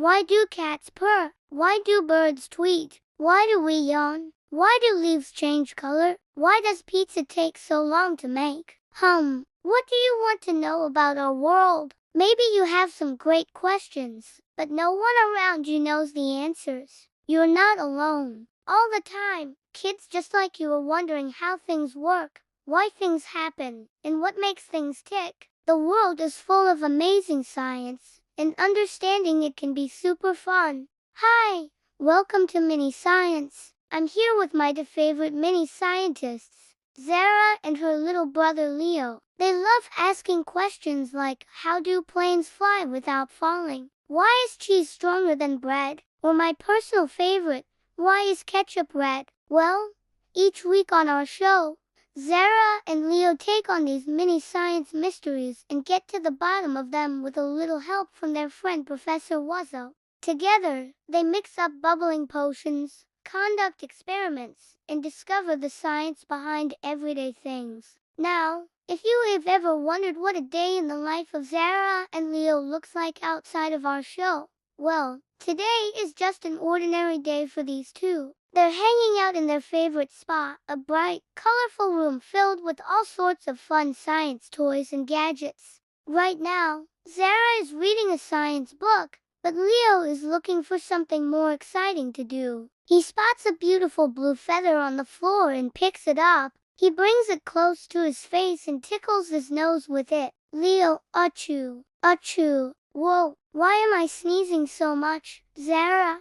Why do cats purr? Why do birds tweet? Why do we yawn? Why do leaves change color? Why does pizza take so long to make? What do you want to know about our world? Maybe you have some great questions, but no one around you knows the answers. You're not alone. All the time, kids just like you are wondering how things work, why things happen, and what makes things tick. The world is full of amazing science, and understanding it can be super fun. Hi, welcome to Mini Science. I'm here with my favorite mini scientists, Zara and her little brother Leo. They love asking questions like, how do planes fly without falling? Why is cheese stronger than bread? Or my personal favorite, why is ketchup red? Well, each week on our show, Zara and Leo take on these mini science mysteries and get to the bottom of them with a little help from their friend Professor Wuzzo. Together, they mix up bubbling potions, conduct experiments, and discover the science behind everyday things. Now, if you have ever wondered what a day in the life of Zara and Leo looks like outside of our show, well, today is just an ordinary day for these two. They're hanging out in their favorite spot, a bright, colorful room filled with all sorts of fun science toys and gadgets. Right now, Zara is reading a science book, but Leo is looking for something more exciting to do. He spots a beautiful blue feather on the floor and picks it up. He brings it close to his face and tickles his nose with it. Leo, achoo, achoo. Whoa, why am I sneezing so much? Zara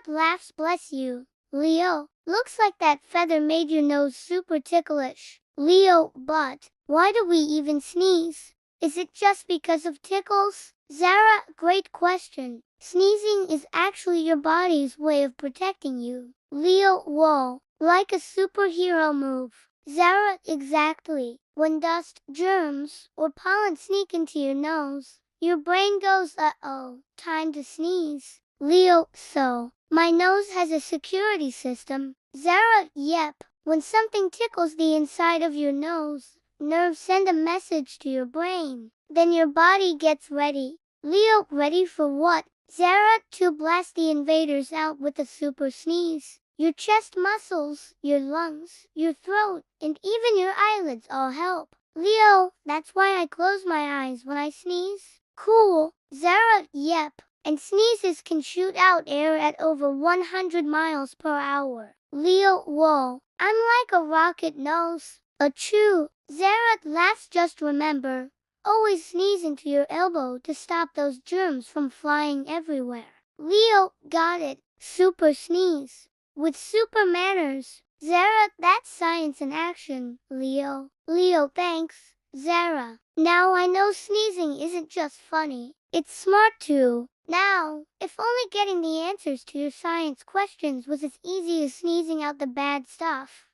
laughs, bless you. Leo, looks like that feather made your nose super ticklish. Leo, but why do we even sneeze? Is it just because of tickles? Zara, great question. Sneezing is actually your body's way of protecting you. Leo, whoa, like a superhero move. Zara, exactly. When dust, germs, or pollen sneak into your nose, your brain goes, uh-oh, time to sneeze. Leo, so my nose has a security system. Zara, yep. When something tickles the inside of your nose, nerves send a message to your brain. Then your body gets ready. Leo, ready for what? Zara, to blast the invaders out with a super sneeze. Your chest muscles, your lungs, your throat, and even your eyelids all help. Leo, that's why I close my eyes when I sneeze. Cool. Zara, yep. And sneezes can shoot out air at over 100 miles per hour. Leo, whoa, I'm like a rocket nose. Achoo. Zara laughs, just remember, always sneeze into your elbow to stop those germs from flying everywhere. Leo, got it. Super sneeze. With super manners. Zara, that's science in action, Leo. Leo, thanks, Zara. Now I know sneezing isn't just funny, it's smart too. Now, if only getting the answers to your science questions was as easy as sneezing out the bad stuff.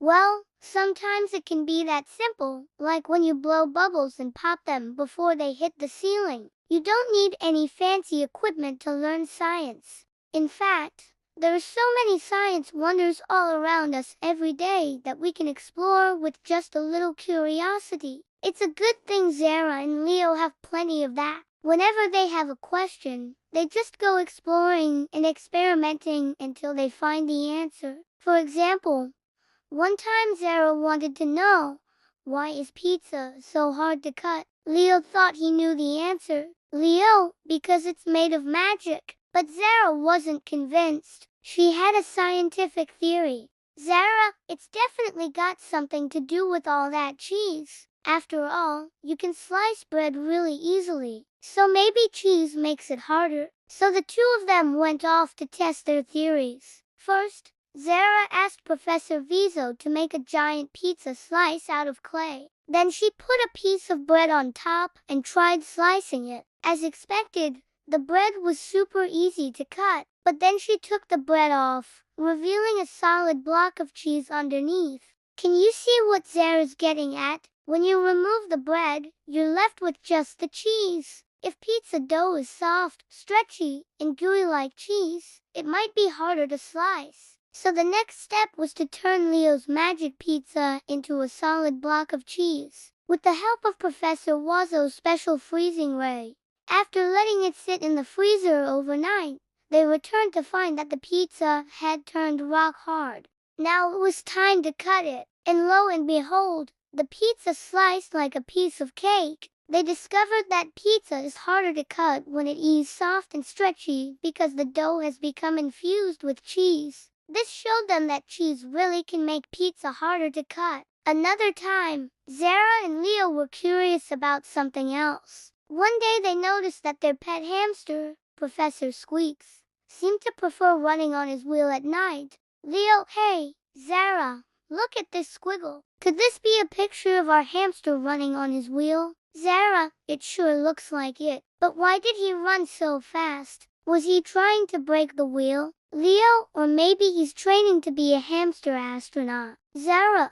Well, sometimes it can be that simple, like when you blow bubbles and pop them before they hit the ceiling. You don't need any fancy equipment to learn science. In fact, there are so many science wonders all around us every day that we can explore with just a little curiosity. It's a good thing Zara and Leo have plenty of that. Whenever they have a question, they just go exploring and experimenting until they find the answer. For example, one time Zara wanted to know, why is pizza so hard to cut? Leo thought he knew the answer. Leo, because it's made of magic. But Zara wasn't convinced. She had a scientific theory. Zara, it's definitely got something to do with all that cheese. After all, you can slice bread really easily, so maybe cheese makes it harder. So the two of them went off to test their theories. First, Zara asked Professor Vizo to make a giant pizza slice out of clay. Then she put a piece of bread on top and tried slicing it. As expected, the bread was super easy to cut, but then she took the bread off, revealing a solid block of cheese underneath. Can you see what Zara's getting at? When you remove the bread, you're left with just the cheese. If pizza dough is soft, stretchy, and gooey like cheese, it might be harder to slice. So the next step was to turn Leo's magic pizza into a solid block of cheese. With the help of Professor Wuzzo's special freezing ray, After letting it sit in the freezer overnight, they returned to find that the pizza had turned rock hard. Now it was time to cut it, and lo and behold, the pizza sliced like a piece of cake. They discovered that pizza is harder to cut when it is soft and stretchy because the dough has become infused with cheese. This showed them that cheese really can make pizza harder to cut. Another time, Zara and Leo were curious about something else. One day they noticed that their pet hamster, Professor Squeaks, seemed to prefer running on his wheel at night. Leo, hey, Zara, look at this squiggle. Could this be a picture of our hamster running on his wheel? Zara, it sure looks like it. But why did he run so fast? Was he trying to break the wheel? Leo, or maybe he's training to be a hamster astronaut. Zara,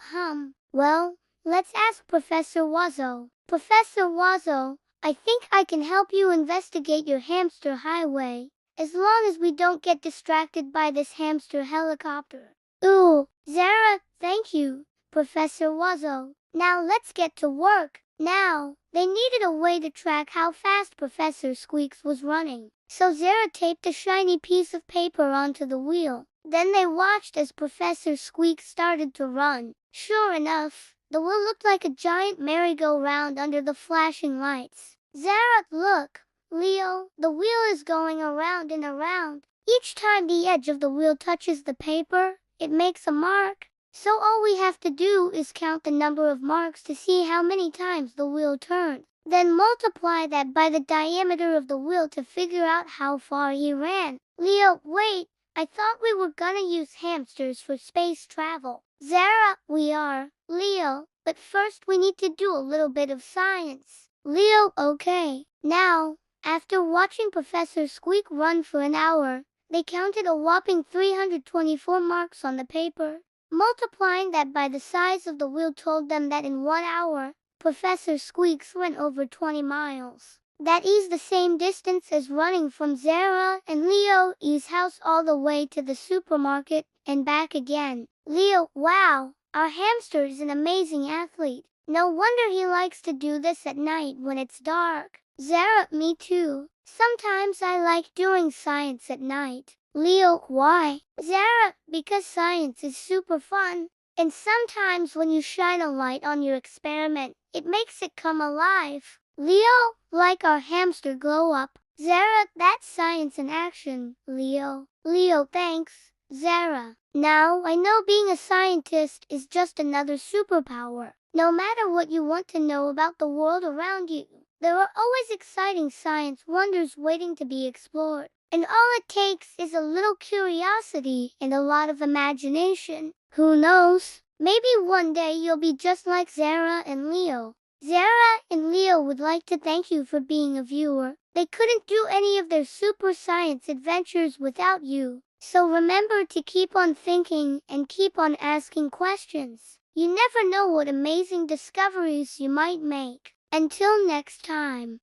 well, let's ask Professor Wazzo. Professor Wazzo, I think I can help you investigate your hamster highway, as long as we don't get distracted by this hamster helicopter. Ooh, Zara, thank you, Professor Wazzo. Now let's get to work. Now, they needed a way to track how fast Professor Squeaks was running. So Zara taped a shiny piece of paper onto the wheel. Then they watched as Professor Squeak started to run. Sure enough, the wheel looked like a giant merry-go-round under the flashing lights. Zara, look, Leo, the wheel is going around and around. Each time the edge of the wheel touches the paper, it makes a mark. So all we have to do is count the number of marks to see how many times the wheel turns. Then multiply that by the diameter of the wheel to figure out how far he ran. Leo, wait, I thought we were gonna use hamsters for space travel. Zara, we are, Leo, but first we need to do a little bit of science. Leo, okay. Now, after watching Professor Squeak run for an hour, they counted a whopping 324 marks on the paper. Multiplying that by the size of the wheel told them that in 1 hour, Professor Squeaks went over 20 miles. That is the same distance as running from Zara and Leo's house all the way to the supermarket and back again. Leo, wow, our hamster is an amazing athlete. No wonder he likes to do this at night when it's dark. Zara, me too. Sometimes I like doing science at night. Leo, why? Zara, because science is super fun. And sometimes when you shine a light on your experiment, it makes it come alive. Leo, like our hamster glow up. Zara, that's science in action, Leo. Leo, thanks, Zara. Now, I know being a scientist is just another superpower. No matter what you want to know about the world around you, there are always exciting science wonders waiting to be explored. And all it takes is a little curiosity and a lot of imagination. Who knows? Maybe one day you'll be just like Zara and Leo. Zara and Leo would like to thank you for being a viewer. They couldn't do any of their super science adventures without you. So remember to keep on thinking and keep on asking questions. You never know what amazing discoveries you might make. Until next time.